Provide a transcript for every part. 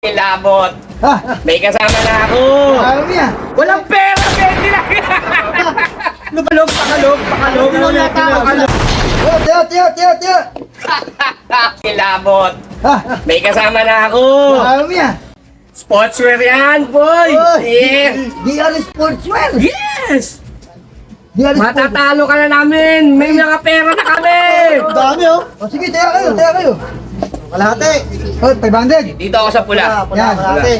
Kilabot. May kasama na ako. Ayaw niya. Walang pera, 20 lang. Pakalog. Tiyo. Kilabot. May kasama na ako. Ayaw niya. Sportswear yan, boy. Yes. DR Sportswear. Yes. DR Sportswear. Matatalo ka na namin. May mga pera na kami. Dami oh. O sige, tayo kayo. Kalahati. Oh, 500. Dito ako sa pula. Yan.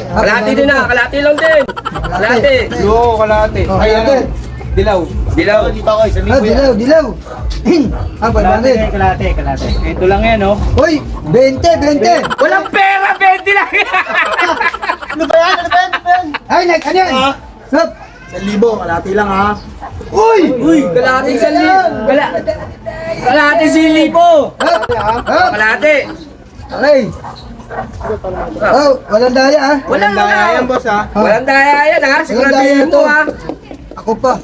Kalahati din na. Kalahati lang din. Kalahati. Yo, kalahati. Oh, Ay, kalahati. Dilaw. Dilaw. Dito ako, isang Ah, libo yan. dilaw. 500. Kalahati. Ito lang yan, oh. Hoy, 20. Walang pera, 20 lang. Ano ba yan? Ay, ano yan? Hop. 1,000, kalahati lang, ha. Uy, Kalahati sa kalahati silipo. Hop. Kalahati. Okay. Oh, walang daya ah. Walang daya yan, boss, ha. Walang daya yan ha. Siguraduhin mo ha. Ako pa.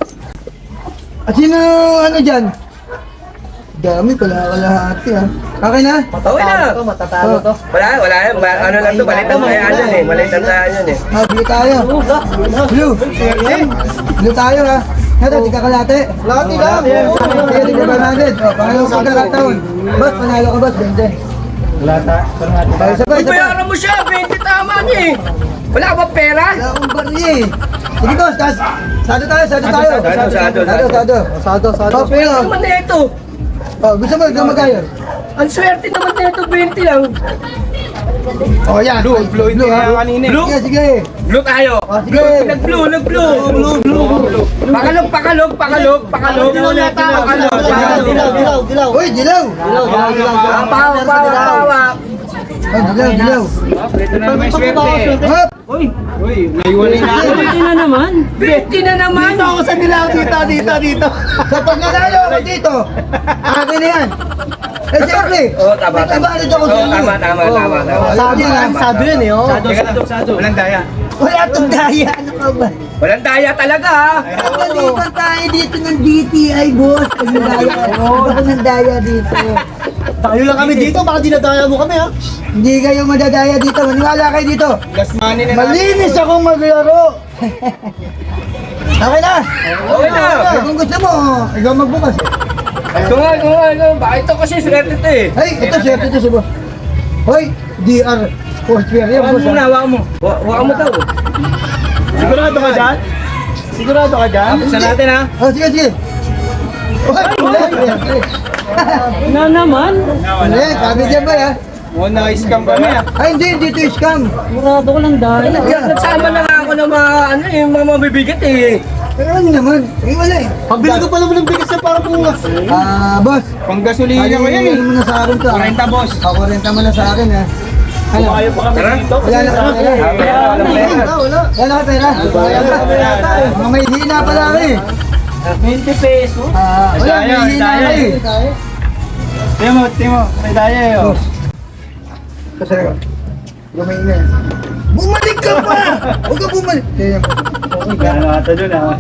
At sino ano dyan? Dami pala kalahati ah. Okay na? Okay na. Matatalo to. Wala yan. Ano lang to. Balitan tayo yan eh. Balitan tayo yan eh. Blue tayo. Blue tayo ha. Ito, di ka kalahati. Kalahati lang. Sige, di ka ba natin? O, pangalawang pagkakataon. Boss, panalo ka boss, 20. Tayo sabay, Uy, bayaran mo siya. 20 tama niya eh. Wala ka ba pera? Wala akong barya eh. Sige boss, sado tayo. Sado. Oh, pero, Ano naman na ito? gusto mo, ikaw magayon? Ang swerte naman na ito. 20 lang. Oh, yan. Blue, ito ha? yung kanina. Blue? Sige, sige. Blue tayo. Oh, sige. Nag-blue. Pakalog. Uy, dilaw. Pawa. Oh, dilaw. Ito na naman yung swerte. Hop. Uy, naiwalay na ako. 20 na naman. Dito ako sa dilaw, dito. Sa pag nanalo ako dito, akin na yan. Eh, siyempre. Oh, tama. May kabalit ako sa Oh, inyo. tama. Sado yan eh, oh. Sado. Walang daya. Wala itong daya. Ano ka ba? Walang daya talaga ha. Nalipat tayo dito ng DTI, boss. Pag nadaya. Baka ng daya dito. Tayo lang kami dito, baka dinadaya mo kami, ha? Hindi kayo madadaya dito. Maniwala kayo dito. Last money na Malinis akong maglaro. Okay na. Okay na. Eh, kung gusto mo, ikaw magbukas. Ito nga. Baka ito kasi swerte ito eh. Ay, ito si boss. Hoy, DR Sportswear yan, boss. Hawakan mo. Hawakan mo daw. Sigurado ka dyan? Sigurado ka dyan? Isa natin, ha? Oh, sige. Hoy, Na naman? Hindi, sabi dyan ba ya? Oh, na-scam kami, ha? Ay, hindi ito scam. Murado ko lang dahil. Nagsama na nga ako ng mga mabibigat eh. Pero ano naman, wala eh. Pabili ko pa naman ng bigas na para bungas. Boss. Pang gasolina ko yan, eh. Ano mo na sa akin to? 40, boss. 40 mo na sa akin ha. Ano? Ayaw pa kami dito. Wala na ka pera. Wala na ka pera. Mga may hina pala ako eh. 20 pesos. Wala, may hina ako eh. Timo, may daya yun. Kasi, lumay na eh. Bumalik ka pa! Huwag ka bumalik. Gano'n ata dun, ha?